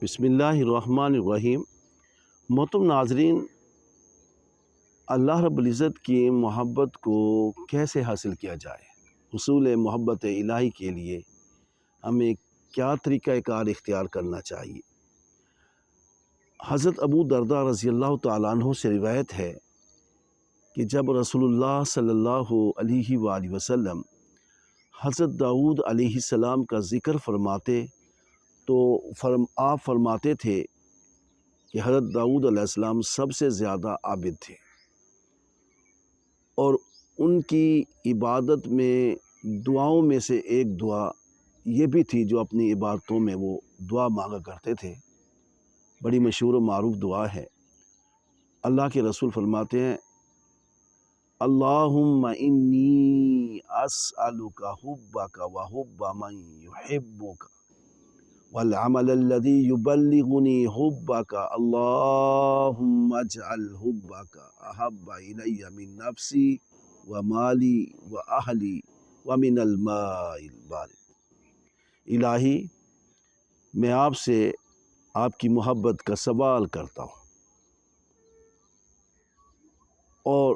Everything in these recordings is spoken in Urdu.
بسم اللہ الرحمن الرحیم۔ محترم ناظرین، اللہ رب العزت کی محبت کو کیسے حاصل کیا جائے؟ حصول محبت الہی کے لیے ہمیں کیا طریقہ کار اختیار کرنا چاہیے؟ حضرت ابو درداء رضی اللہ تعالیٰ عنہ سے روایت ہے کہ جب رسول اللہ صلی اللہ علیہ وآلہ وسلم حضرت داؤد علیہ السلام کا ذکر فرماتے تو آپ فرماتے تھے کہ حضرت داؤد علیہ السلام سب سے زیادہ عابد تھے، اور ان کی عبادت میں دعاؤں میں سے ایک دعا یہ بھی تھی جو اپنی عبادتوں میں وہ دعا مانگا کرتے تھے۔ بڑی مشہور و معروف دعا ہے۔ اللہ کے رسول فرماتے ہیں، اللہم انی اسألک حبک وحب من یحبک والعمل الذي يبلغني حبك اللهم اجعل حبك احب الي من نفسي ومالي واهلي ومن الماء البارد۔ الہی، میں آپ سے آپ کی محبت کا سوال کرتا ہوں، اور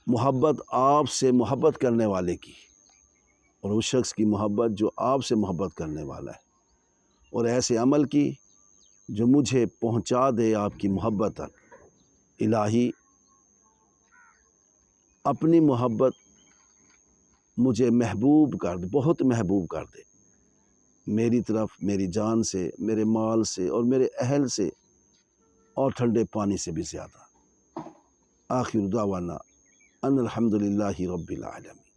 محبت آپ سے محبت کرنے والے کی، اور اس شخص کی محبت جو آپ سے محبت کرنے والا ہے، اور ایسے عمل کی جو مجھے پہنچا دے آپ کی محبت تک۔ الہی، اپنی محبت مجھے محبوب کر دے، بہت محبوب کر دے میری طرف، میری جان سے، میرے مال سے اور میرے اہل سے، اور ٹھنڈے پانی سے بھی زیادہ۔ آخر دعوانا ان الحمد للہ رب العالمین۔